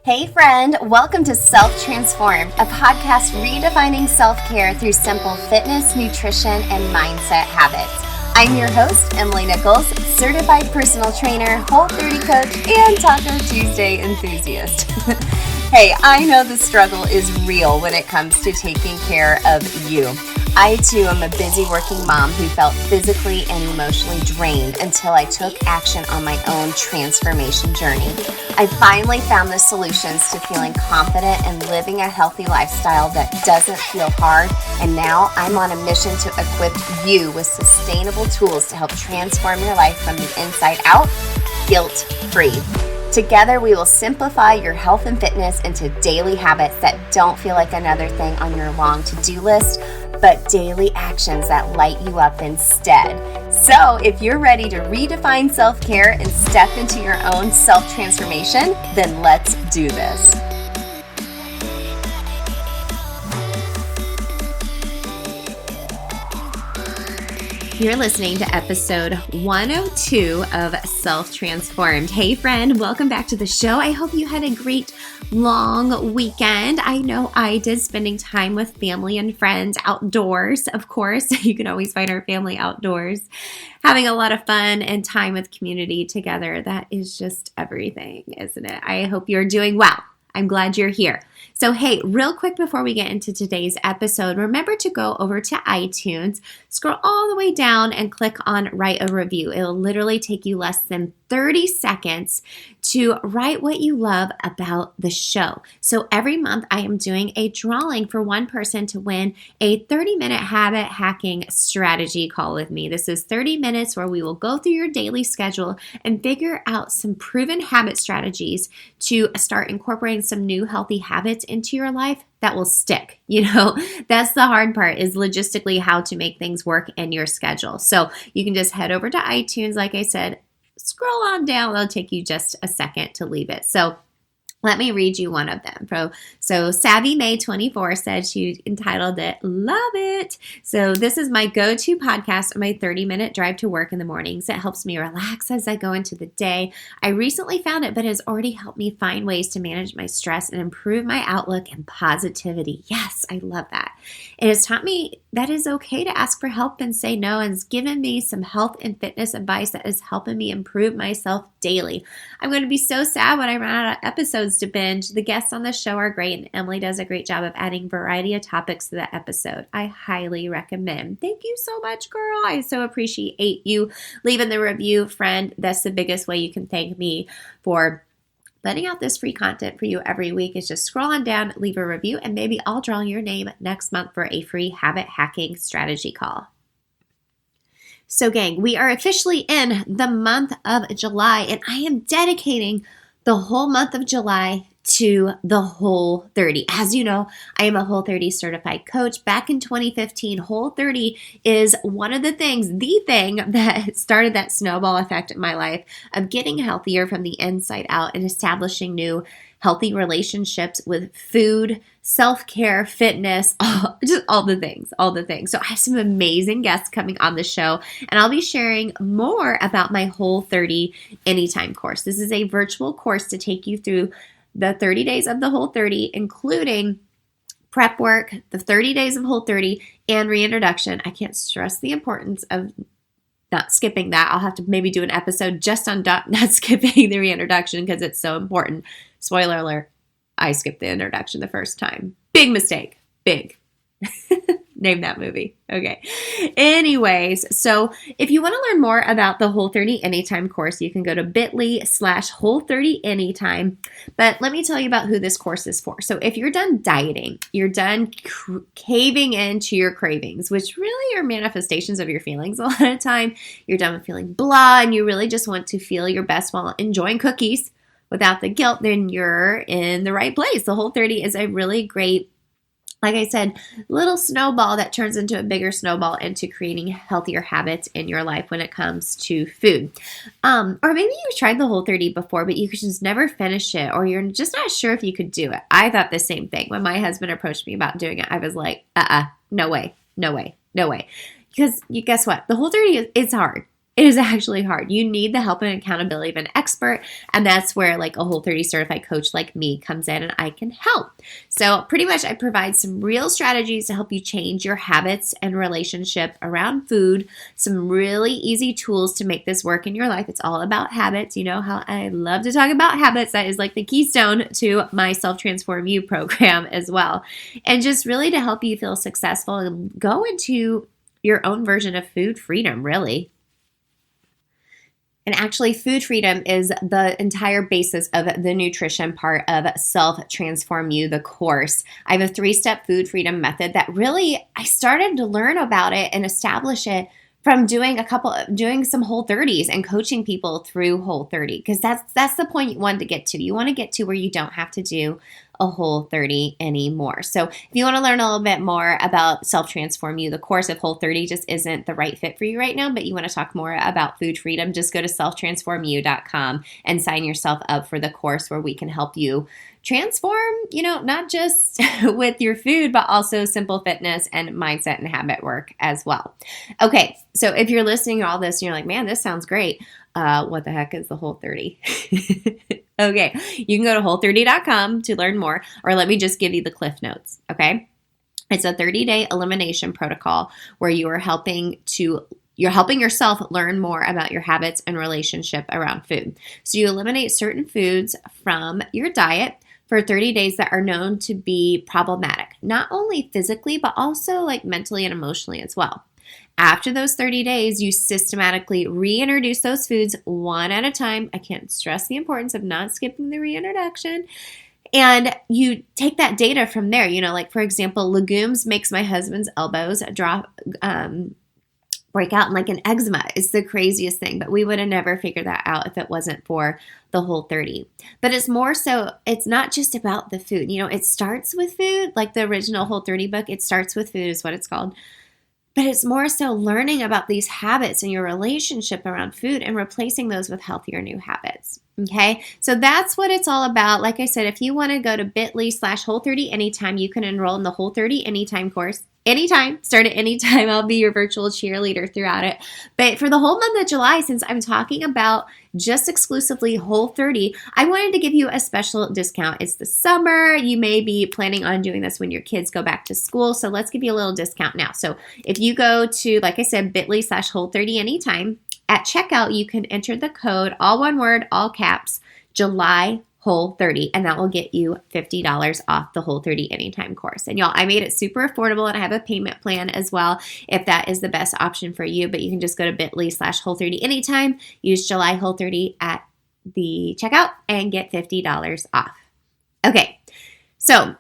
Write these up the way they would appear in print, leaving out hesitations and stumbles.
Hey friend, welcome to Self Transformed, a podcast redefining self-care through simple fitness, nutrition, and mindset habits. I'm your host, Emily Nichols, certified personal trainer, Whole30 coach, and Taco Tuesday enthusiast. Hey, I know the struggle is real when it comes to taking care of you. I too am a busy working mom who felt physically and emotionally drained until I took action on my own transformation journey. I finally found the solutions to feeling confident and living a healthy lifestyle that doesn't feel hard, and now I'm on a mission to equip you with sustainable tools to help transform your life from the inside out, guilt-free. Together, we will simplify your health and fitness into daily habits that don't feel like another thing on your long to-do list, but daily actions that light you up instead. So if you're ready to redefine self-care and step into your own self-transformation, then let's do this. You're listening to episode 102 of Self Transformed. Hey friend, welcome back to the show. I hope you had a great long weekend. I know I did, spending time with family and friends outdoors, of course. You can always find our family outdoors, having a lot of fun and time with community together. That is just everything, isn't it? I hope you're doing well. I'm glad you're here. So hey, real quick before we get into today's episode, remember to go over to iTunes, scroll all the way down and click on write a review. It'll literally take you less than 30 seconds to write what you love about the show. So every month I am doing a drawing for one person to win a 30-minute habit hacking strategy call with me. This is 30 minutes where we will go through your daily schedule and figure out some proven habit strategies to start incorporating some new healthy habits into your life that will stick. You know, that's the hard part, is logistically how to make things work in your schedule. So you can just head over to iTunes, like I said, scroll on down. It'll take you just a second to leave it. So let me read you one of them. So Savvy May 24 said, she entitled it, Love It. So this is my go-to podcast on my 30-minute drive to work in the mornings. It helps me relax as I go into the day. I recently found it, but has already helped me find ways to manage my stress and improve my outlook and positivity. Yes, I love that. It has taught me that it's okay to ask for help and say no, and has given me some health and fitness advice that is helping me improve myself daily. I'm going to be so sad when I run out of episodes to binge. The guests on the show are great, and Emily does a great job of adding variety of topics to the episode. I highly recommend. Thank you so much, girl. I so appreciate you leaving the review, friend. That's the biggest way you can thank me for putting out this free content for you every week. Is just scroll on down, leave a review, and maybe I'll draw your name next month for a free habit hacking strategy call. So gang, we are officially in the month of July, and I am dedicating the whole month of July to the Whole30. As you know, I am a Whole30 certified coach. Back in 2015, Whole30 is one of the thing that started that snowball effect in my life of getting healthier from the inside out and establishing new healthy relationships with food, self-care, fitness, just all the things. So I have some amazing guests coming on the show, and I'll be sharing more about my Whole30 Anytime Course. This is a virtual course to take you through the 30 days of the Whole30, including prep work, the 30 days of Whole30, and reintroduction. I can't stress the importance of not skipping that. I'll have to maybe do an episode just on not skipping the reintroduction because it's so important. Spoiler alert, I skipped the introduction the first time. Big mistake. Big. Name that movie. Okay. Anyways, so if you want to learn more about the Whole30 Anytime course, you can go to bit.ly/Whole30 Anytime. But let me tell you about who this course is for. So if you're done dieting, you're done caving into your cravings, which really are manifestations of your feelings a lot of the time. You're done with feeling blah, and you really just want to feel your best while enjoying cookies without the guilt, then you're in the right place. The Whole30 is a really great, like I said, little snowball that turns into a bigger snowball into creating healthier habits in your life when it comes to food. Or maybe you've tried the Whole30 before, but you could just never finish it, or you're just not sure if you could do it. I thought the same thing. When my husband approached me about doing it, I was like, no way. Because guess what? The Whole30 is hard. It is actually hard. You need the help and accountability of an expert, and that's where like a Whole30 certified coach like me comes in and I can help. So pretty much I provide some real strategies to help you change your habits and relationship around food, some really easy tools to make this work in your life. It's all about habits. You know how I love to talk about habits. That is like the keystone to my Self Transform You program as well. And just really to help you feel successful and go into your own version of food freedom, really. And actually, food freedom is the entire basis of the nutrition part of Self Transform You, the course. I have a 3-step food freedom method that really, I started to learn about it and establish it from doing some Whole30s and coaching people through Whole30, because that's the point you want to get to. You want to get to where you don't have to do a Whole30 anymore. So if you want to learn a little bit more about Self Transform You, the course of Whole30 just isn't the right fit for you right now, but you want to talk more about food freedom, just go to selftransformu.com and sign yourself up for the course where we can help you transform, not just with your food, but also simple fitness and mindset and habit work as well. Okay, so if you're listening to all this and you're like, man, this sounds great. What the heck is the Whole30? Okay, you can go to Whole30.com to learn more, or let me just give you the cliff notes, okay? It's a 30-day elimination protocol where you're helping yourself learn more about your habits and relationship around food. So you eliminate certain foods from your diet for 30 days that are known to be problematic, not only physically, but also like mentally and emotionally as well. After those 30 days, you systematically reintroduce those foods one at a time. I can't stress the importance of not skipping the reintroduction. And you take that data from there. Like for example, legumes makes my husband's elbows break out in like an eczema. It's the craziest thing, but we would have never figured that out if it wasn't for the Whole30. But it's more so, it's not just about the food. It starts with food, like the original Whole30 book, It Starts With Food is what it's called. But it's more so learning about these habits and your relationship around food and replacing those with healthier new habits. Okay, so that's what it's all about. Like I said, if you want to go to bit.ly/Whole30 Anytime, you can enroll in the Whole30 Anytime course. Anytime, start at any time. I'll be your virtual cheerleader throughout it. But for the whole month of July, since I'm talking about just exclusively Whole30, I wanted to give you a special discount. It's the summer. You may be planning on doing this when your kids go back to school. So let's give you a little discount now. So if you go to, like I said, bit.ly/Whole30 Anytime, at checkout, you can enter the code, all one word, all caps, July Whole30, and that will get you $50 off the Whole30 Anytime course. And y'all, I made it super affordable, and I have a payment plan as well if that is the best option for you. But you can just go to bit.ly/Whole30 Anytime, use July Whole30 at the checkout, and get $50 off. Okay, so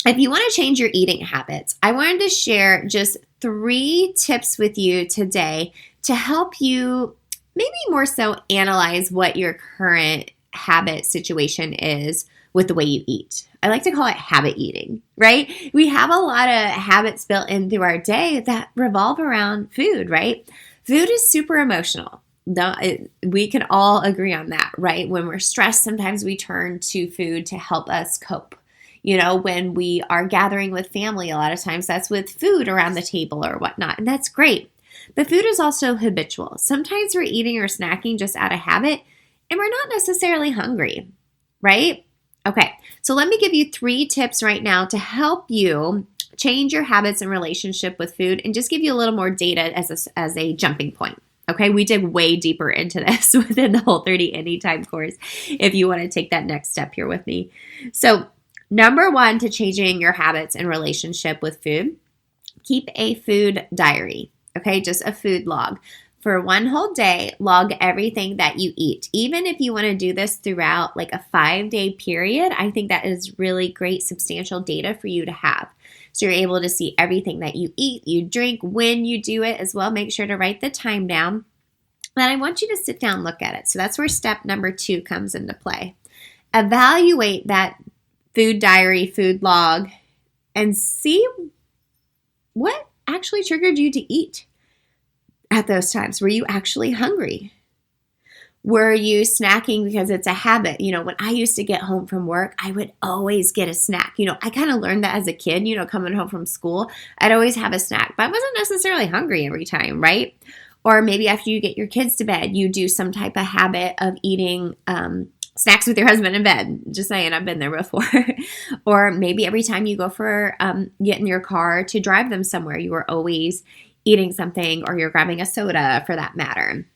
if you want to change your eating habits, I wanted to share just 3 tips with you today to help you maybe more so analyze what your current habit situation is with the way you eat. I like to call it habit eating, right? We have a lot of habits built in through our day that revolve around food, right? Food is super emotional. We can all agree on that, right? When we're stressed, sometimes we turn to food to help us cope. When we are gathering with family, a lot of times that's with food around the table or whatnot, and that's great. But food is also habitual. Sometimes we're eating or snacking just out of habit, and we're not necessarily hungry, right? Okay, so let me give you 3 tips right now to help you change your habits and relationship with food, and just give you a little more data as a jumping point. Okay, we dig way deeper into this within the Whole30 Anytime course if you want to take that next step here with me. So number 1 to changing your habits and relationship with food, keep a food diary. Okay, just a food log. For one whole day, log everything that you eat. Even if you want to do this throughout like a 5-day period, I think that is really great, substantial data for you to have. So you're able to see everything that you eat, you drink, when you do it as well. Make sure to write the time down. And I want you to sit down and look at it. So that's where step number 2 comes into play. Evaluate that food diary, food log, and see what actually triggered you to eat at those times. Were you actually hungry? Were you snacking because it's a habit? When I used to get home from work, I would always get a snack. I kind of learned that as a kid, coming home from school, I'd always have a snack, but I wasn't necessarily hungry every time, right? Or maybe after you get your kids to bed, you do some type of habit of eating snacks with your husband in bed. Just saying, I've been there before. Or maybe every time you go for get in your car to drive them somewhere, you are always eating something, or you're grabbing a soda for that matter.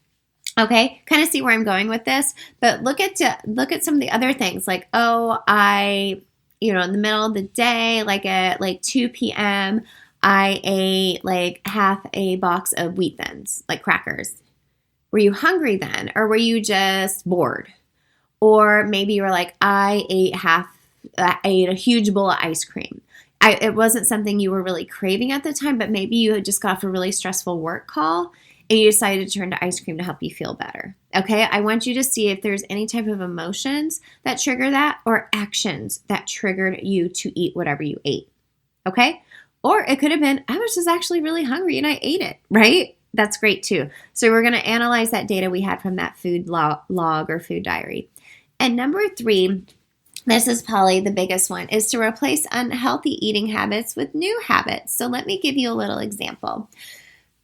Okay, kind of see where I'm going with this, but look at some of the other things, like, in the middle of the day, like at 2 p.m., I ate like half a box of Wheat Thins, like crackers. Were you hungry then, or were you just bored? Or maybe you were like, I ate a huge bowl of ice cream. It wasn't something you were really craving at the time, but maybe you had just got off a really stressful work call and you decided to turn to ice cream to help you feel better. Okay, I want you to see if there's any type of emotions that trigger that, or actions that triggered you to eat whatever you ate. Okay, or it could have been, I was just actually really hungry and I ate it, right? That's great too. So we're going to analyze that data we had from that food log or food diary. And number 3, this is probably the biggest one, is to replace unhealthy eating habits with new habits. So let me give you a little example.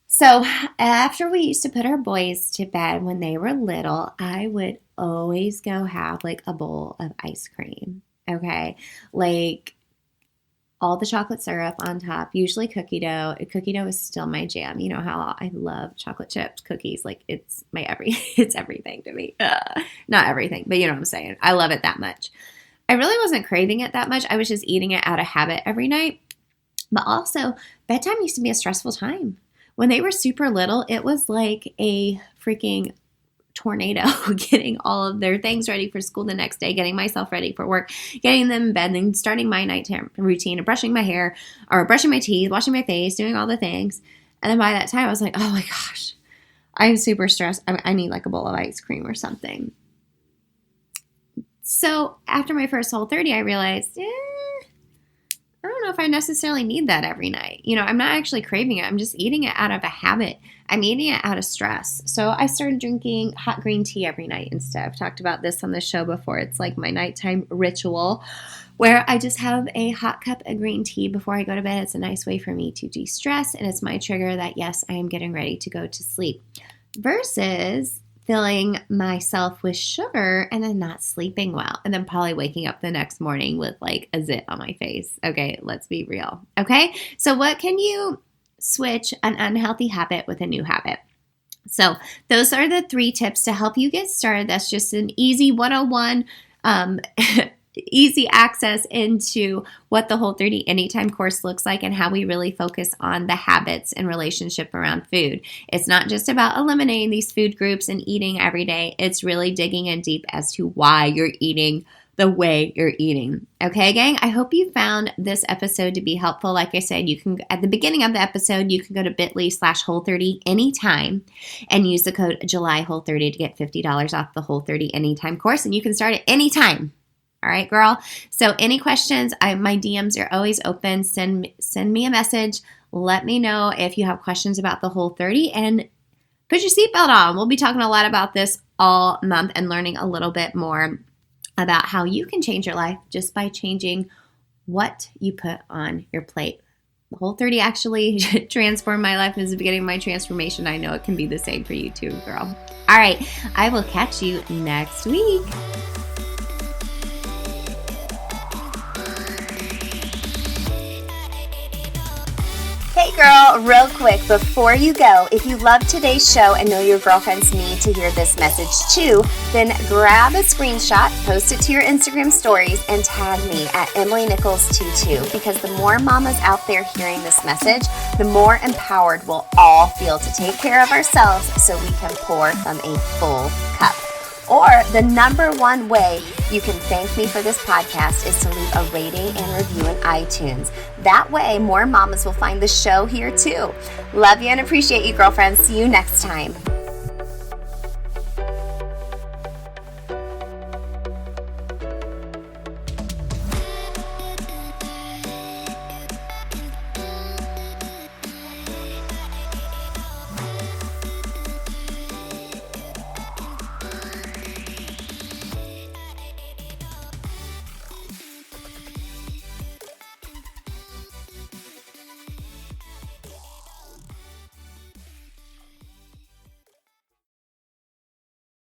So after we used to put our boys to bed when they were little, I would always go have like a bowl of ice cream, okay? Like all the chocolate syrup on top, usually cookie dough. Cookie dough is still my jam. You know how I love chocolate chips, cookies. Like it's it's everything to me. Not everything, but you know what I'm saying. I love it that much. I really wasn't craving it that much. I was just eating it out of habit every night. But also, bedtime used to be a stressful time. When they were super little, it was like a freaking tornado getting all of their things ready for school the next day, getting myself ready for work, getting them in bed, then starting my nighttime routine of brushing my hair or brushing my teeth, washing my face, doing all the things. And then by that time, I was like, oh my gosh, I'm super stressed. I need like a bowl of ice cream or something. So after my first Whole30, I realized, I don't know if I necessarily need that every night. You know, I'm not actually craving it. I'm just eating it out of a habit. I'm eating it out of stress. So I started drinking hot green tea every night instead. I've talked about this on the show before. It's like my nighttime ritual where I just have a hot cup of green tea before I go to bed. It's a nice way for me to de-stress, and it's my trigger that, yes, I am getting ready to go to sleep. Versus filling myself with sugar and then not sleeping well, and then probably waking up the next morning with like a zit on my face. Okay, let's be real. Okay, so what can you switch an unhealthy habit with a new habit? So those are the 3 tips to help you get started. That's just an easy 101 easy access into what the Whole30 Anytime course looks like and how we really focus on the habits and relationship around food. It's not just about eliminating these food groups and eating every day. It's really digging in deep as to why you're eating the way you're eating. Okay, gang? I hope you found this episode to be helpful. Like I said, you can, at the beginning of the episode, you can go to bit.ly/Whole30 Anytime and use the code JulyWhole30 to get $50 off the Whole30 Anytime course, and you can start at any time. All right, girl. So any questions, my DMs are always open. Send me a message. Let me know if you have questions about the Whole30, and put your seatbelt on. We'll be talking a lot about this all month and learning a little bit more about how you can change your life just by changing what you put on your plate. The Whole30 actually transformed my life. It was the beginning of my transformation. I know it can be the same for you too, girl. All right. I will catch you next week. Hey girl, real quick, before you go, if you love today's show and know your girlfriends need to hear this message too, then grab a screenshot, post it to your Instagram stories, and tag me at EmilyNichols22, because the more mamas out there hearing this message, the more empowered we'll all feel to take care of ourselves so we can pour from a full cup. Or the number one way you can thank me for this podcast is to leave a rating and review in iTunes. That way, more mamas will find the show here too. Love you and appreciate you, girlfriends. See you next time.